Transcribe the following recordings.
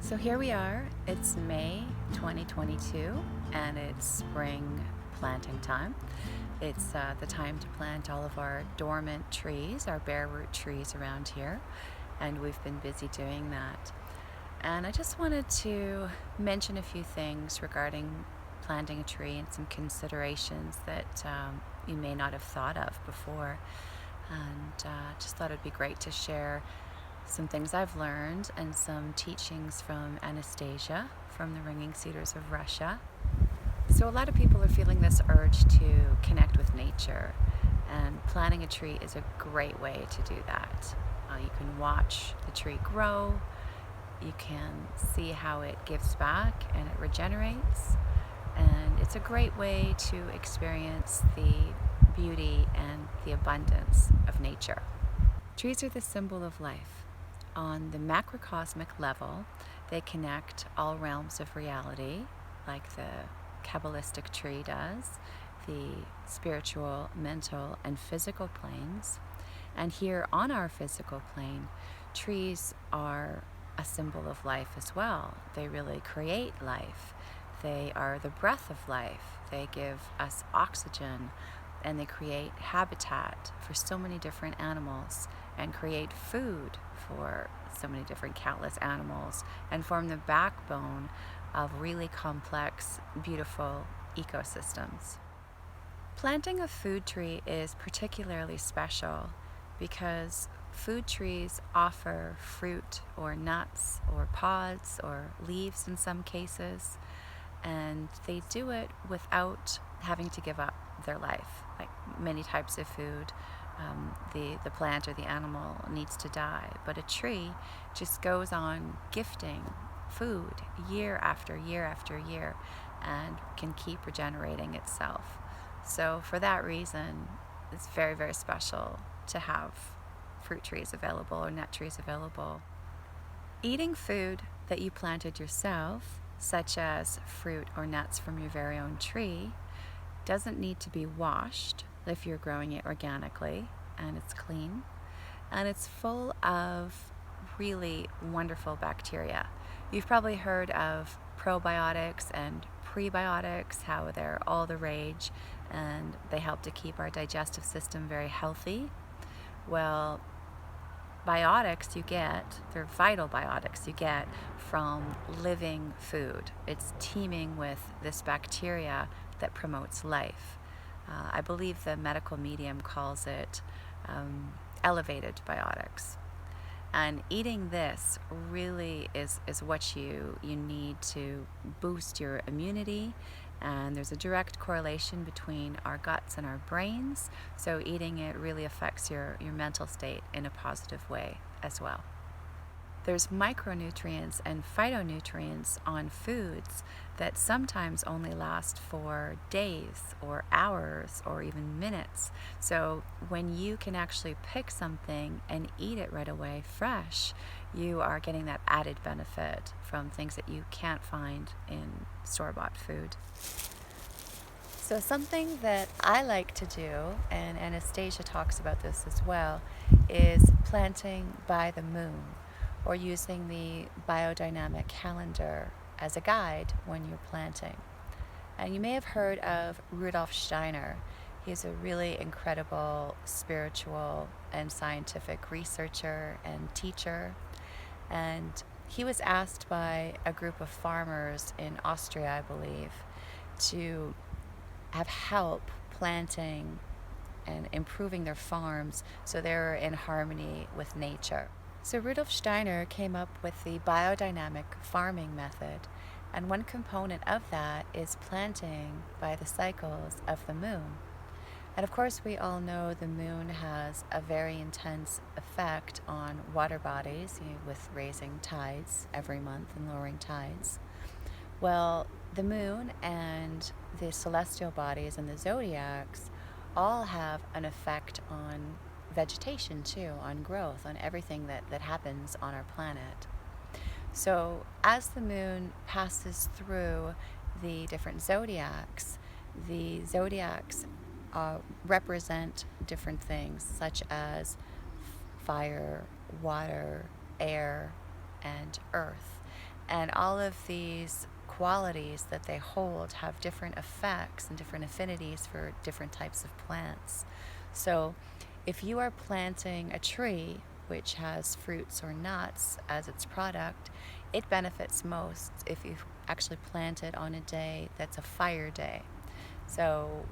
So here we are, it's May 2022 and it's spring planting time. It's the time to plant all of our dormant trees, our bare root trees around here, and we've been busy doing that. And I just wanted to mention a few things regarding planting a tree and some considerations that you may not have thought of before. And just thought it'd be great to share some things I've learned and some teachings from Anastasia from the Ringing Cedars of Russia. So a lot of people are feeling this urge to connect with nature, and planting a tree is a great way to do that. You can watch the tree grow, you can see how it gives back and it regenerates, and it's a great way to experience the beauty and the abundance of nature. Trees are the symbol of life. On the macrocosmic level, they connect all realms of reality, like the Kabbalistic tree does, the spiritual, mental, and physical planes. And here on our physical plane, trees are a symbol of life as well. They really create life. They are the breath of life. They give us oxygen, and they create habitat for so many different animals and create food for so many different countless animals and form the backbone of really complex, beautiful ecosystems. Planting a food tree is particularly special because food trees offer fruit or nuts or pods or leaves in some cases, and they do it without having to give up their life. Like many types of food, the plant or the animal needs to die, but a tree just goes on gifting food year after year after year and can keep regenerating itself. So for that reason, it's very, very special to have fruit trees available or nut trees available. Eating food that you planted yourself, such as fruit or nuts from your very own tree, doesn't need to be washed if you're growing it organically and it's clean, and it's full of really wonderful bacteria. You've probably heard of probiotics and prebiotics, how they're all the rage and they help to keep our digestive system very healthy. Well, biotics you get, they're vital biotics you get from living food. It's teeming with this bacteria that promotes life. I believe the medical medium calls it elevated biotics. And eating this really is what you need to boost your immunity. And there's a direct correlation between our guts and our brains. So eating it really affects your mental state in a positive way as well. There's micronutrients and phytonutrients on foods that sometimes only last for days or hours or even minutes. So when you can actually pick something and eat it right away fresh, you are getting that added benefit from things that you can't find in store-bought food. So something that I like to do, and Anastasia talks about this as well, is planting by the moon, or using the biodynamic calendar as a guide when you're planting. And you may have heard of Rudolf Steiner. He's a really incredible spiritual and scientific researcher and teacher. And he was asked by a group of farmers in Austria, I believe, to have help planting and improving their farms so they're in harmony with nature. So Rudolf Steiner came up with the biodynamic farming method, and one component of that is planting by the cycles of the moon. And of course we all know the moon has a very intense effect on water bodies, with raising tides every month and lowering tides. Well, the moon and the celestial bodies and the zodiacs all have an effect on vegetation too, on growth, on everything that happens on our planet. So as the moon passes through the different zodiacs, the zodiacs represent different things such as fire, water, air, and earth. And all of these qualities that they hold have different effects and different affinities for different types of plants. So if you are planting a tree which has fruits or nuts as its product, it benefits most if you actually plant it on a day that's a fire day. So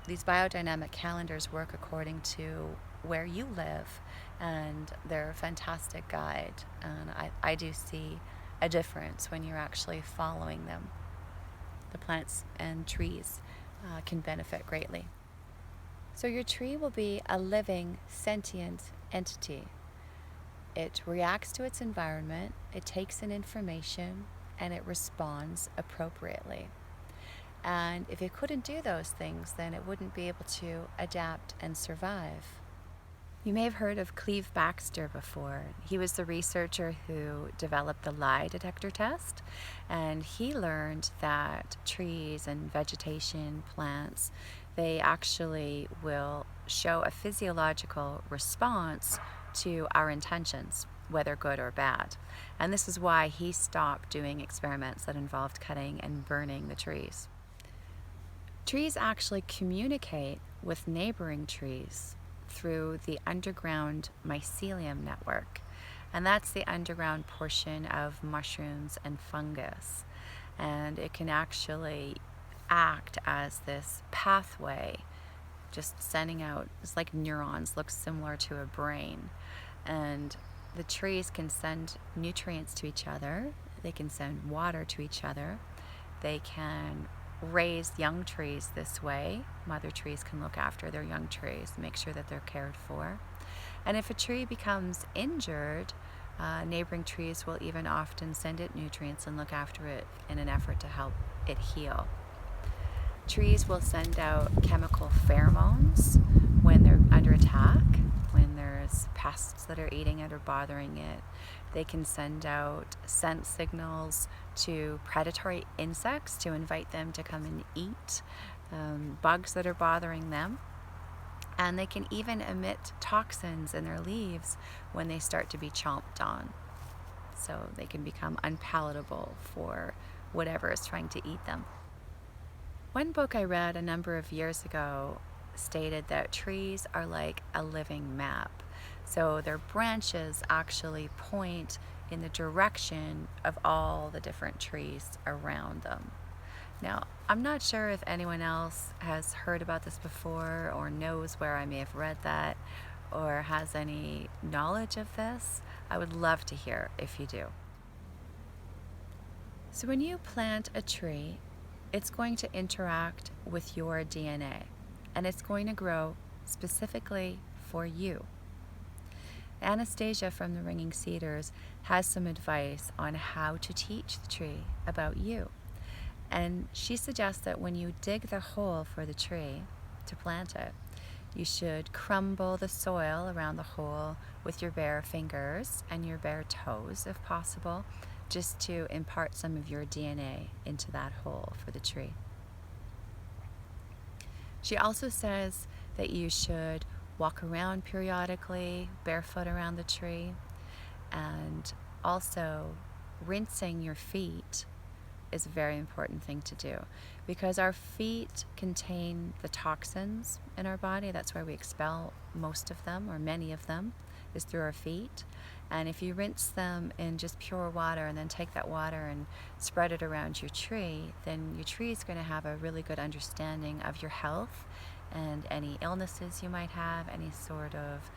these biodynamic calendars work according to where you live, and they're a fantastic guide. And I do see a difference when you're actually following them. The plants and trees can benefit greatly. So your tree will be a living, sentient entity. It reacts to its environment, it takes in information, and it responds appropriately. And if it couldn't do those things, then it wouldn't be able to adapt and survive. You may have heard of Cleve Baxter before. He was the researcher who developed the lie detector test, and he learned that trees and vegetation, plants, they actually will show a physiological response to our intentions, whether good or bad. And this is why he stopped doing experiments that involved cutting and burning the trees. Trees actually communicate with neighboring trees through the underground mycelium network. And that's the underground portion of mushrooms and fungus. And it can actually act as this pathway, just sending out, it's like neurons, looks similar to a brain. And the trees can send nutrients to each other, they can send water to each other, they can raise young trees this way. Mother trees can look after their young trees, make sure that they're cared for. And if a tree becomes injured, neighboring trees will even often send it nutrients and look after it in an effort to help it heal. Trees will send out chemical pheromones when they're under attack, when there's pests that are eating it or bothering it. They can send out scent signals to predatory insects to invite them to come and eat bugs that are bothering them. And they can even emit toxins in their leaves when they start to be chomped on. So they can become unpalatable for whatever is trying to eat them. One book I read a number of years ago stated that trees are like a living map. So their branches actually point in the direction of all the different trees around them. Now, I'm not sure if anyone else has heard about this before or knows where I may have read that or has any knowledge of this. I would love to hear if you do. So when you plant a tree, it's going to interact with your DNA, and it's going to grow specifically for you. Anastasia from the Ringing Cedars has some advice on how to teach the tree about you. And she suggests that when you dig the hole for the tree to plant it, you should crumble the soil around the hole with your bare fingers and your bare toes, if possible, just to impart some of your DNA into that hole for the tree. She also says that you should walk around periodically, barefoot around the tree, and also rinsing your feet is a very important thing to do, because our feet contain the toxins in our body. That's where we expel most of them, or many of them, is through our feet. And if you rinse them in just pure water and then take that water and spread it around your tree, then your tree is going to have a really good understanding of your health and any illnesses you might have, any sort of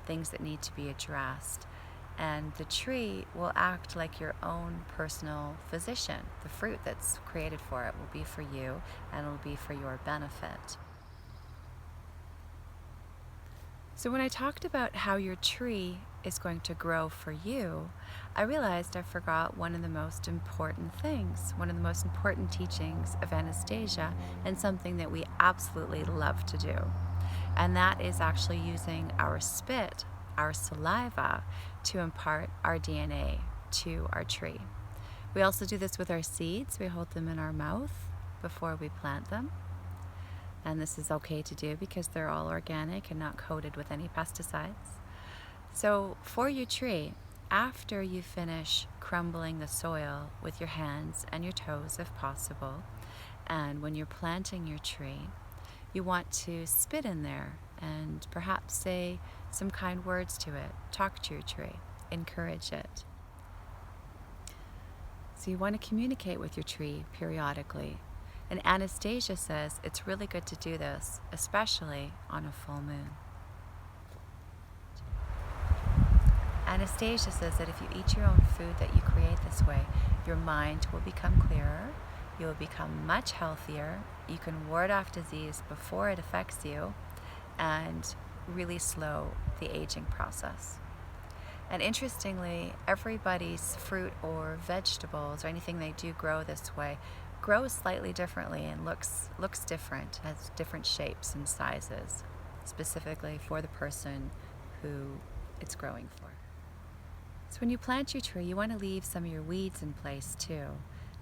things that need to be addressed. And the tree will act like your own personal physician. The fruit that's created for it will be for you, and it will be for your benefit. So when I talked about how your tree is going to grow for you, I realized I forgot one of the most important things, one of the most important teachings of Anastasia, and something that we absolutely love to do. And that is actually using our spit, our saliva, to impart our DNA to our tree. We also do this with our seeds. We hold them in our mouth before we plant them. And this is okay to do because they're all organic and not coated with any pesticides. So for your tree, after you finish crumbling the soil with your hands and your toes if possible, and when you're planting your tree, you want to spit in there and perhaps say some kind words to it, talk to your tree, encourage it. So you want to communicate with your tree periodically. And Anastasia says it's really good to do this, especially on a full moon. Anastasia says that if you eat your own food that you create this way, your mind will become clearer, you will become much healthier, you can ward off disease before it affects you, and really slow the aging process. And interestingly, everybody's fruit or vegetables or anything they do grow this way grows slightly differently and looks different, has different shapes and sizes, specifically for the person who it's growing for. So when you plant your tree, you want to leave some of your weeds in place too.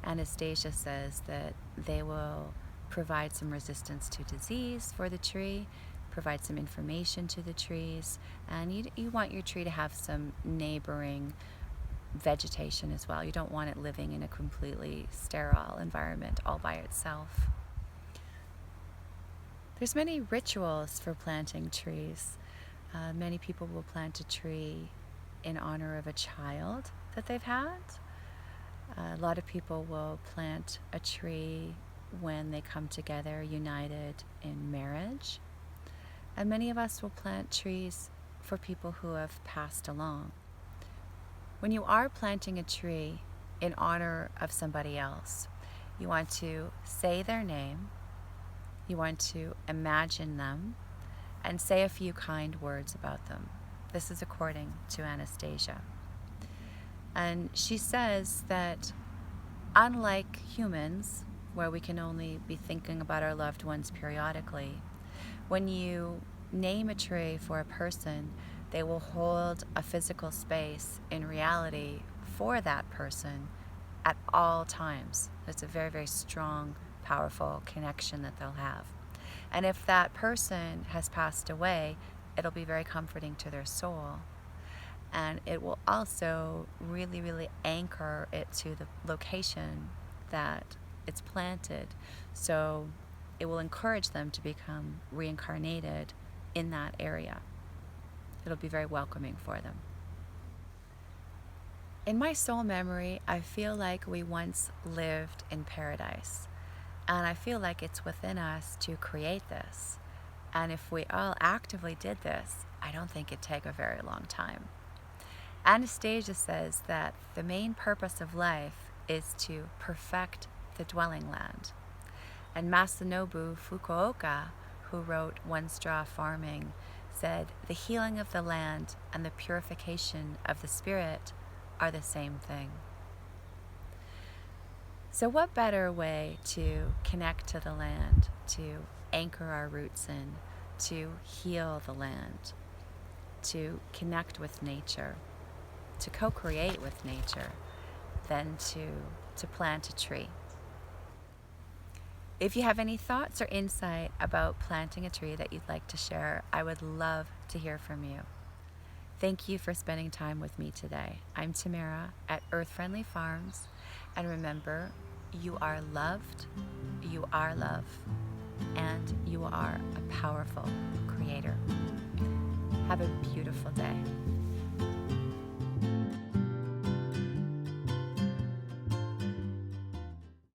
Anastasia says that they will provide some resistance to disease for the tree, provide some information to the trees, and you want your tree to have some neighboring vegetation as well. You don't want it living in a completely sterile environment all by itself. There's many rituals for planting trees. Many people will plant a tree in honor of a child that they've had. A lot of people will plant a tree when they come together united in marriage. And many of us will plant trees for people who have passed along. When you are planting a tree in honor of somebody else, you want to say their name, you want to imagine them, and say a few kind words about them. This is according to Anastasia. And she says that unlike humans, where we can only be thinking about our loved ones periodically, when you name a tree for a person, they will hold a physical space in reality for that person at all times. It's a very, very strong, powerful connection that they'll have. And if that person has passed away, it'll be very comforting to their soul. And it will also really, really anchor it to the location that it's planted. So it will encourage them to become reincarnated in that area. It'll be very welcoming for them. In my soul memory, I feel like we once lived in paradise. And I feel like it's within us to create this. And if we all actively did this, I don't think it'd take a very long time. Anastasia says that the main purpose of life is to perfect the dwelling land. And Masanobu Fukuoka, who wrote One Straw Farming, said the healing of the land and the purification of the spirit are the same thing. So what better way to connect to the land, to anchor our roots in, to heal the land, to connect with nature, to co-create with nature, than to plant a tree. If you have any thoughts or insight about planting a tree that you'd like to share, I would love to hear from you. Thank you for spending time with me today. I'm Tamara at Earth Friendly Farms, and remember, you are loved, you are love, and you are a powerful creator. Have a beautiful day.